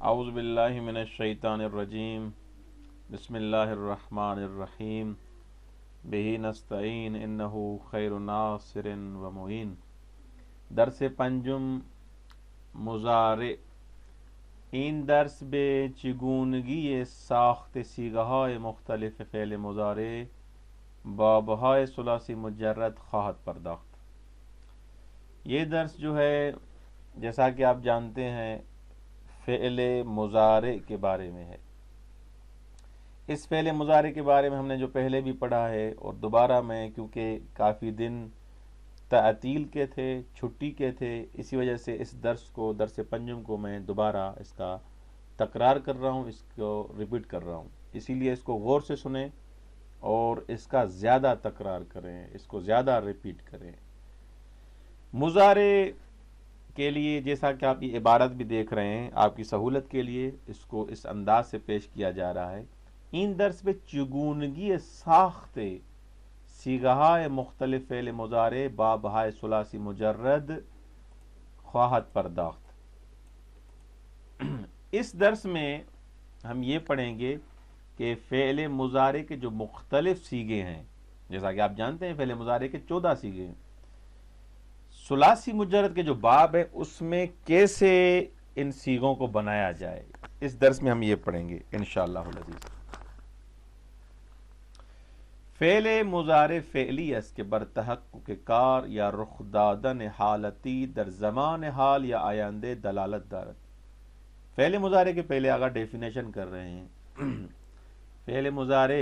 اعوذ باللہ من الشیطان الرجیم بسم اللہ الرحمن الرحیم بہ نستعین انہ خیر ناصر و معین۔ درس پنجم مضارع. این درس به چگونگی ساخت صیغه‌های مختلف فعل مضارع با بهای ثلاثی مجرد خواهد پرداخت۔ یہ درس جو ہے جیسا کہ آپ جانتے ہیں فعل مضارع کے بارے میں ہے۔ اس فعل مضارع کے بارے میں ہم نے جو پہلے بھی پڑھا ہے، اور دوبارہ میں کیونکہ کافی دن تعطیل کے تھے، چھٹی کے تھے، اسی وجہ سے اس درس درس پنجم کو میں دوبارہ اس کا تکرار کر رہا ہوں، اس کو ریپیٹ کر رہا ہوں۔ اسی لیے اس کو غور سے سنیں اور اس کا زیادہ تکرار کریں، اس کو زیادہ ریپیٹ کریں۔ مضارع کے لیے جیسا کہ آپ یہ عبارت بھی دیکھ رہے ہیں، آپ کی سہولت کے لیے اس کو اس انداز سے پیش کیا جا رہا ہے۔ این درس میں چگونگی ساخت صیغه‌های مختلف فعل مضارع با بهای ثلاثی مجرد خواہد پرداخت۔ اس درس میں ہم یہ پڑھیں گے کہ فعل مضارع کے جو مختلف صیغے ہیں، جیسا کہ آپ جانتے ہیں فعل مضارع کے 14 صیغے ہیں، ثلاثی مجرد کے جو باب ہے اس میں کیسے ان صیغوں کو بنایا جائے، اس درس میں ہم یہ پڑھیں گے انشاءاللہ العزیز۔ فعل مضارع فعلی است که بر تحقق کار یا رخ دادن حالتی در زمان حال یا آینده دلالت دارد۔ فعل مضارع کے پہلے آگا ڈیفینیشن کر رہے ہیں۔ فعل مضارع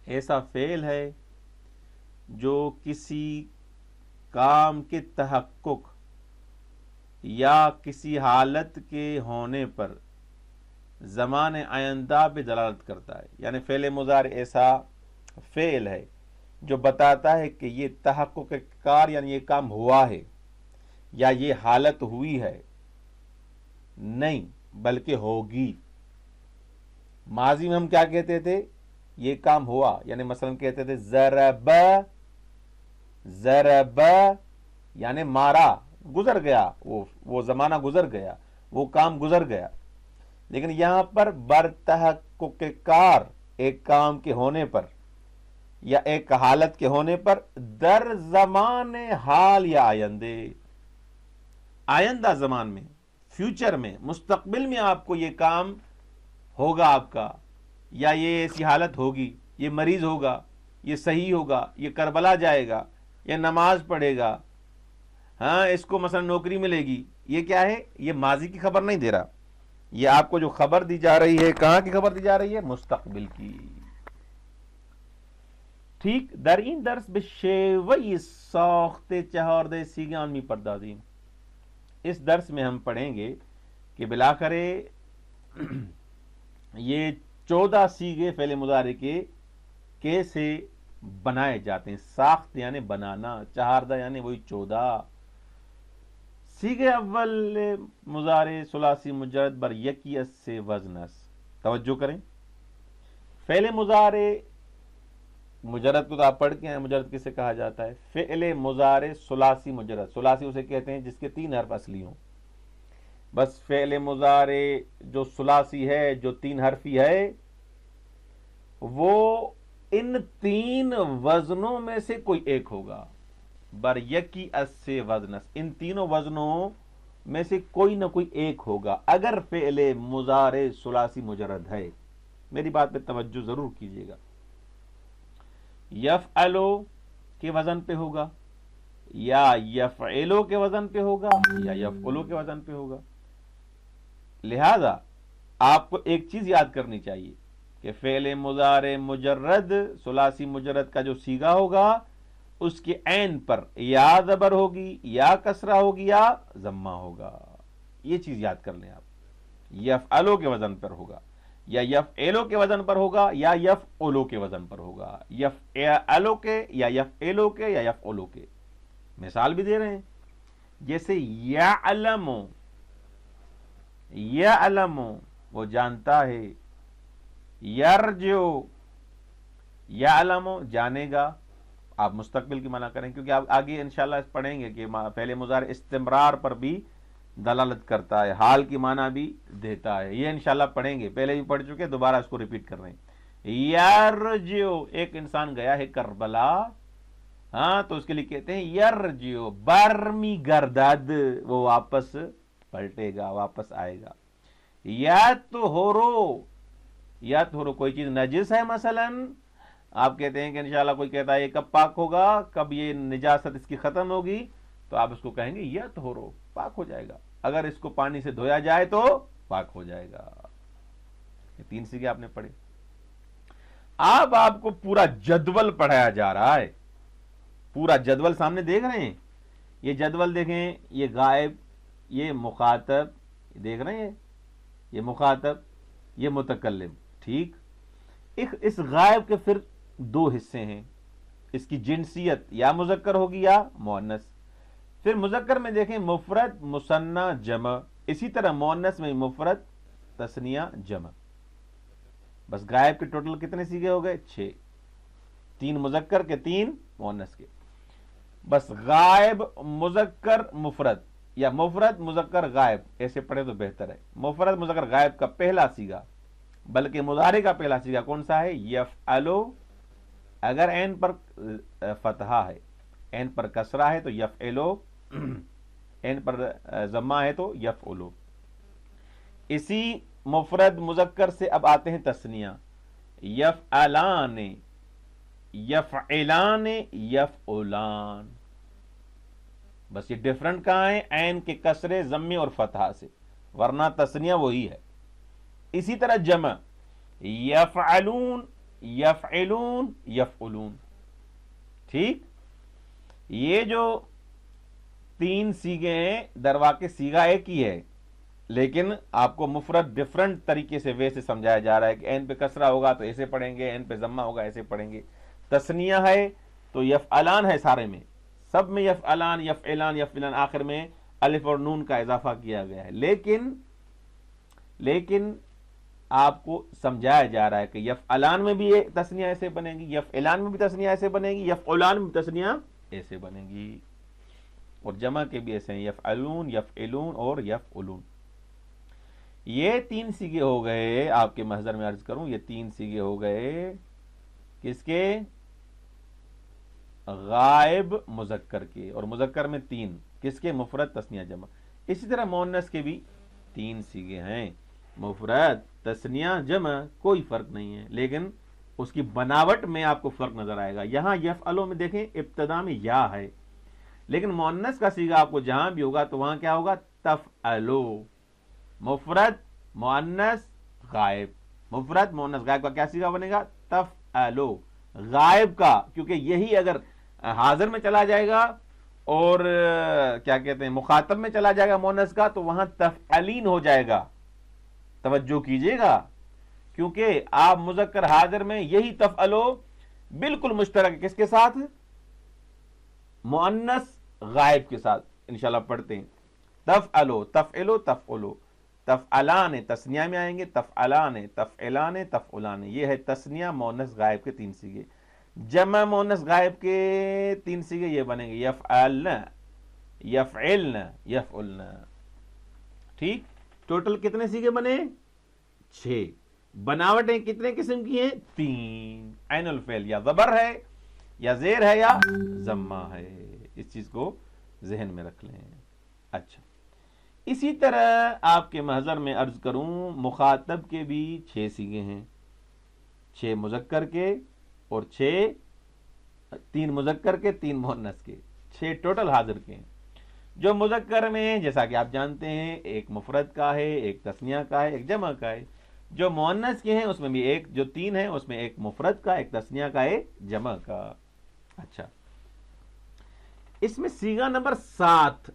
ایسا فعل ہے جو کسی کام کے تحقق یا کسی حالت کے ہونے پر زمان آئندہ پہ دلالت کرتا ہے۔ یعنی فعل مضارع ایسا فعل ہے جو بتاتا ہے کہ یہ تحقق کار یعنی یہ کام ہوا ہے یا یہ حالت ہوئی ہے، نہیں بلکہ ہوگی۔ ماضی میں ہم کیا کہتے تھے؟ یہ کام ہوا، یعنی مثلا کہتے تھے ضرب یعنی مارا، گزر گیا، وہ زمانہ گزر گیا، وہ کام گزر گیا۔ لیکن یہاں پر برتحقق کار ایک کام کے ہونے پر یا ایک حالت کے ہونے پر در زمان حال یا آئندہ زمان میں، فیوچر میں، مستقبل میں آپ کو یہ کام ہوگا آپ کا، یا یہ ایسی حالت ہوگی، یہ مریض ہوگا، یہ صحیح ہوگا، یہ کربلا جائے گا، یہ نماز پڑھے گا، ہاں اس کو مثلا نوکری ملے گی۔ یہ کیا ہے؟ یہ ماضی کی خبر نہیں دے رہا، یہ آپ کو جو خبر دی جا رہی ہے، کہاں کی خبر دی جا رہی ہے؟ مستقبل کی۔ ٹھیک، در این درس به شیوه ساخت چهارده صیغه آن می‌پردازیم۔ اس درس میں ہم پڑھیں گے کہ بلاخر یہ 14 صیغے فعل مضارع کے کیسے بنائے جاتے ہیں۔ ساخت یعنی بنانا، چہاردہ یعنی وہی 14۔ صیغہ اول مضارع ثلاثی مجرد بر یکیت سے وزنس۔ توجہ کریں، فعل مضارع مجرد کو تو آپ پڑھ کے ہیں، مجرد کسے کہا جاتا ہے؟ فعل مضارع ثلاثی مجرد، ثلاثی اسے کہتے ہیں جس کے 3 حرف اصلی ہوں۔ بس فعل مضارع جو ثلاثی ہے، جو 3 حرفی ہے، وہ ان 3 وزنوں میں سے کوئی ایک ہوگا۔ بر یکی اس سے وزنس، ان تینوں وزنوں میں سے کوئی نہ کوئی ایک ہوگا اگر فعل مضارع ثلاثی مجرد ہے۔ میری بات پہ توجہ ضرور کیجیے گا۔ یفعلو کے وزن پہ ہوگا، یا یفعلو کے وزن پہ ہوگا، یا یفعلو کے وزن پہ ہوگا۔ لہذا آپ کو ایک چیز یاد کرنی چاہیے کہ فعل مضارع مجرد ثلاثی مجرد کا جو صیغہ ہوگا اس کے عین پر یا زبر ہوگی، یا کسرہ ہوگی، یا ضمہ ہوگا۔ یہ چیز یاد کر لیں آپ۔ یفعلو کے وزن پر ہوگا، یا یفعلو کے وزن پر ہوگا، یا یفعلو کے وزن پر ہوگا۔ یفعلو کے یا یفعلو کے یا یفعلو کے۔ مثال بھی دے رہے ہیں، جیسے یعلم، یعلم وہ جانتا ہے، یرجو، یعلم جانے گا۔ آپ مستقبل کی معنی کریں، کیونکہ آپ آگے انشاءاللہ پڑھیں گے کہ فعل مضارع استمرار پر بھی دلالت کرتا ہے، حال کی معنی بھی دیتا ہے. یہ انشاءاللہ پڑھیں گے، پہلے بھی پڑھ چکے، دوبارہ اس کو ریپیٹ کر رہے ہیں. یرجعو، ایک انسان گیا ہے کربلا، ہاں تو اس کے لیے کہتے ہیں یرجعو، برمی گردد، وہ واپس پلٹے گا، واپس آئے گا. یطہرو، یطہرو، کوئی چیز نجس ہے مثلا، آپ کہتے ہیں کہ انشاءاللہ کوئی کہتا ہے یہ کب پاک ہوگا، کب یہ نجاست اس کی ختم ہوگی، تو آپ اس کو کہیں گے یطہرو، پاک ہو جائے گا. اگر اس کو پانی سے دھویا جائے تو پاک ہو جائے گا. یہ 3 سیگے آپ نے پڑھے. اب آپ کو پورا جدول پڑھایا جا رہا ہے، پورا جدول سامنے دیکھ رہے ہیں. یہ جدول دیکھیں، یہ غائب، یہ مخاطب، دیکھ رہے ہیں، یہ مخاطب، یہ متکلم. ٹھیک، اس غائب کے پھر 2 حصے ہیں. اس کی جنسیت یا مذکر ہوگی یا مؤنث. پھر مذکر میں دیکھیں مفرد، مثنی، جمع. اسی طرح مؤنث میں مفرد، تثنیہ، جمع. بس غائب کے ٹوٹل کتنے سیگے ہو گئے؟ 6. 3 مذکر کے، 3 مؤنث کے. بس غائب، مذکر، مفرد، یا مفرد مذکر غائب، ایسے پڑھے تو بہتر ہے. مفرد مذکر غائب کا پہلا سیگا، بلکہ مضارع کا پہلا سیگا کون سا ہے؟ یفعلو. اگر عین پر فتحہ ہے، عین پر کسرہ ہے تو یفعلو، عین پر ضمہ ہے تو یفعلو. اسی مفرد مذکر سے اب آتے ہیں تثنیہ، یفعلان، یفعلان، یفعلان. بس یہ ڈیفرنٹ کہاں ہے؟ عین کے کسرے، ضمے اور فتحہ سے، ورنہ تثنیہ وہی ہے. اسی طرح جمع، یفعلون، یفعلون، یفعلون. ٹھیک، یہ جو 3 سیگے ہیں، درواقع سیگا ایک ہی ہے، لیکن آپ کو مفرد ڈفرنٹ طریقے سے ویسے سمجھایا جا رہا ہے کہ عین پہ کسرہ ہوگا تو ایسے پڑھیں گے، عین پہ ضمہ ہوگا ایسے پڑھیں گے. تثنیہ ہے تو یفعلان ہے، سارے میں، سب میں یفعلان، یفعلان، یفعلان، آخر میں الف اور نون کا اضافہ کیا گیا ہے. لیکن آپ کو سمجھایا جا رہا ہے کہ یفعلان میں بھی تثنیہ ایسے بنے گی، یفعلان میں بھی تثنیہ ایسے بنے گی، یفعلان میں بھی تثنیہ ایسے بنے گی، اور جمع کے بھی ایسے ہیں، یفعلون، یفعلون اور یفعلون. یہ 3 سیگے ہو گئے، آپ کے محضر میں عرض کروں، یہ 3 سیگے ہو گئے کس کے؟ غائب مذکر کے، اور مذکر میں 3 کس کے؟ مفرد، تثنیہ، جمع. اسی طرح مؤنث کے بھی 3 سیگے ہیں، مفرد، تثنیہ، جمع. کوئی فرق نہیں ہے، لیکن اس کی بناوٹ میں آپ کو فرق نظر آئے گا. یہاں یفعلو میں دیکھیں ابتدا میں یا ہے، لیکن مؤنث کا سیگا آپ کو جہاں بھی ہوگا تو وہاں کیا ہوگا؟ تفعلو. مفرد، مؤنث، غائب. مفرد، مؤنث، غائب کا کیا سیگا بنے گا؟ تفعلو. غائب کا، کیونکہ یہی اگر حاضر میں چلا جائے گا اور کیا کہتے ہیں مخاطب میں چلا جائے گا مؤنث کا، تو وہاں تفعلین ہو جائے گا. توجہ کیجئے گا، کیونکہ آپ مذکر حاضر میں یہی تفعلو بالکل مشترک ہے کس کے ساتھ؟ مؤنث غائب کے ساتھ. انشاءاللہ پڑھتے ہیں تفعلو، تفعلو، تفعلو. تفعلان تثنیہ میں آئیں گے، تفعلان، تفعلان، تفعلان. یہ ہے تثنیہ مؤنث غائب کے 3 سیگے. جمع مؤنث غائب کے 3 سیگے یہ بنیں گے، یفعلن، یفعلن، یفعلن. ٹھیک، ٹوٹل کتنے سیگے بنے؟ 6. بناوٹیں کتنے قسم کی ہیں؟ 3. عین الفعل یا زبر ہے، یا زیر ہے، یا ضمہ ہے. اس چیز کو ذہن میں رکھ لیں. اچھا، اسی طرح آپ کے محضر میں عرض کروں، مخاطب کے بھی 6 سیگے ہیں، 6 مذکر کے اور 3 مذکر کے، 3 مؤنث کے، 6 ٹوٹل حاضر کے ہیں. جو مذکر میں جیسا کہ آپ جانتے ہیں ایک مفرد کا ہے، ایک تثنیہ کا ہے، ایک جمع کا ہے. جو مؤنث کے ہیں اس میں بھی ایک، جو 3 ہیں اس میں ایک مفرد کا، ایک تثنیہ کا، ایک جمع کا. اچھا، اس میں سیگا نمبر 7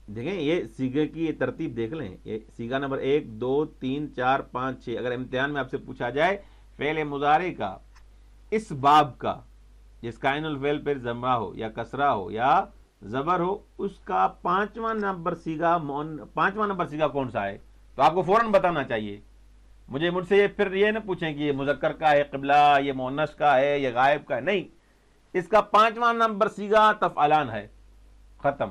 دیکھیں، یہ سیگے کی یہ ترتیب دیکھ لیں. یہ سیگا نمبر 1 2 3 4 5 6. اگر امتحان میں آپ سے پوچھا جائے فعل مضارع کا اس باب کا، جس کا عین الفعل پہ ضمہ ہو یا کسرہ ہو یا زبر ہو، اس کا 5واں نمبر سیگا کون سا ہے، تو آپ کو فوراً بتانا چاہیے. مجھ سے پھر یہ نہ پوچھیں کہ یہ مذکر کا ہے قبلہ، یہ مؤنث کا ہے، یہ غائب کا ہے. نہیں، اس کا 5واں نمبر سیگا تفعلان ہے. ختم.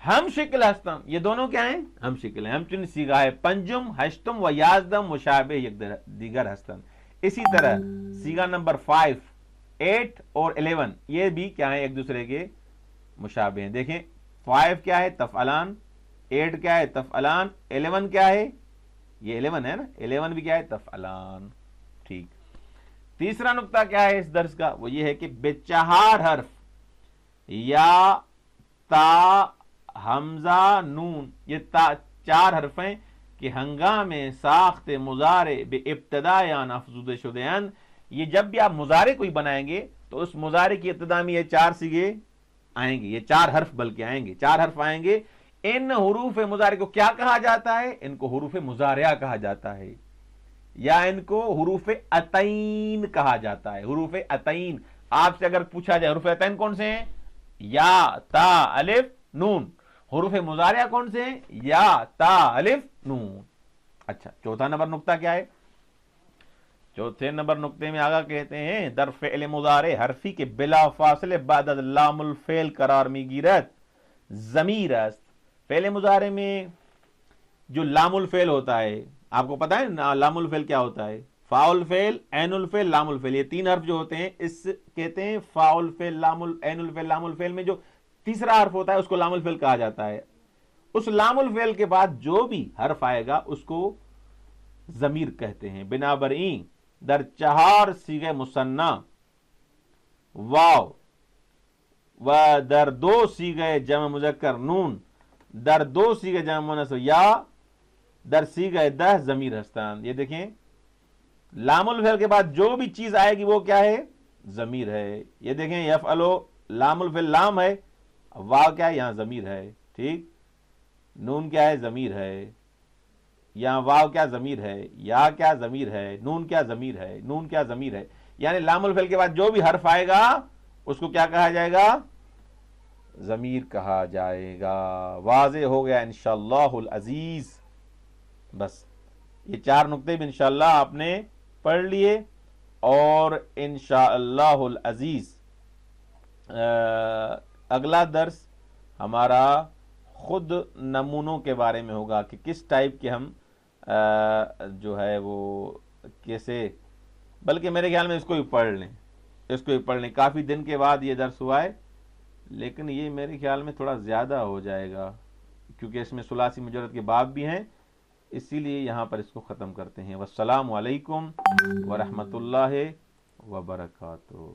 ہم شکل ہستم، یہ دونوں کیا ہیں؟ ہم شکل ہیں. ہم چن سیگا ہے پنجم ہشتم و یازدم مشابہ یک دیگر ہستن. اسی طرح سیگا نمبر 5 8 اور 11 یہ بھی کیا ہیں؟ ایک دوسرے کے مشابہ ہیں. دیکھیں 5 کیا ہے؟ تفعلان. 8 کیا ہے؟ تفعلان. 11 کیا ہے؟ یہ 11 ہے نا، 11 بھی کیا ہے؟ تفعلان. ٹھیک. تیسرا نقطہ کیا ہے اس درس کا؟ وہ یہ ہے کہ بے چہار حرف یا تا حمزہ نون، یہ چار حرف ہیں کہ ہنگام ساخت مضارع بے ابتدا یان افزود شدیان، یہ جب بھی آپ مضارع کوئی بنائیں گے تو اس مضارع کی ابتدا میں یہ چار صیغے آئیں گے، یہ چار حرف بلکہ آئیں گے، چار حرف آئیں گے. ان حروف مضارع کو کیا کہا جاتا ہے؟ ان کو حروف مضارعہ کہا جاتا ہے، یا ان کو حروف عطین کہا جاتا ہے. حروف عطین، آپ سے اگر پوچھا جائے حروف عطین کون سے ہیں؟ یا تا الف نون. حروف مضارعہ کون سے ہیں؟ یا تا الف نون. اچھا، چوتھا نمبر نقطہ کیا ہے؟ چوتھے نمبر نقطے میں آگا کہتے ہیں در فعل مضارع حرفی کے بلا فاصلے بعد از لام الفعل قرار می گیرد ضمیر است. فعل مضارع میں جو لام الفعل ہوتا ہے، آپ کو پتا ہے لام الفعل کیا ہوتا ہے؟ فا الفعل، عین الفعل، لام الفعل، یہ تین حرف جو ہوتے ہیں اس کہتے ہیں فا الفعل، عین الفعل، لام الفعل میں جو تیسرا حرف ہوتا ہے اس کو لام الفعل کہا جاتا ہے. اس لام الفعل کے بعد جو بھی حرف آئے گا اس کو ضمیر کہتے ہیں. بنابراین در چہار صیغہ مثنی واو و در دو صیغہ جمع مذکر نون، در دو صیغہ جمع مؤنث یا، در صیغہ دہ ضمیر ہستند. یہ دیکھیں لام الفعل کے بعد جو بھی چیز آئے گی وہ کیا ہے؟ ضمیر ہے. یہ دیکھیں یفعلو لام الفعل لام ہے، واو کیا ہے؟ یہاں ضمیر ہے. ٹھیک. نون کیا ہے؟ ضمیر ہے. یہاں واو کیا؟ ضمیر ہے. یا کیا؟ ضمیر ہے. نون کیا؟ ضمیر ہے. نون کیا؟ ضمیر ہے. یعنی لام الفعل کے بعد جو بھی حرف آئے گا اس کو کیا کہا جائے گا؟ ضمیر کہا جائے گا. واضح ہو گیا انشاءاللہ العزیز. بس یہ چار نقطے بھی انشاءاللہ آپ نے پڑھ لیے، اور انشاءاللہ العزیز اگلا درس ہمارا خود نمونوں کے بارے میں ہوگا کہ کس ٹائپ کے ہم جو ہے وہ کیسے، بلکہ میرے خیال میں اس کو بھی پڑھ لیں، اس کو بھی پڑھ لیں. کافی دن کے بعد یہ درس ہوا ہے، لیکن یہ میرے خیال میں تھوڑا زیادہ ہو جائے گا کیونکہ اس میں ثلاثی مجرد کے باب بھی ہیں، اسی لیے یہاں پر اس کو ختم کرتے ہیں. والسلام علیکم ورحمۃ اللہ وبرکاتہ.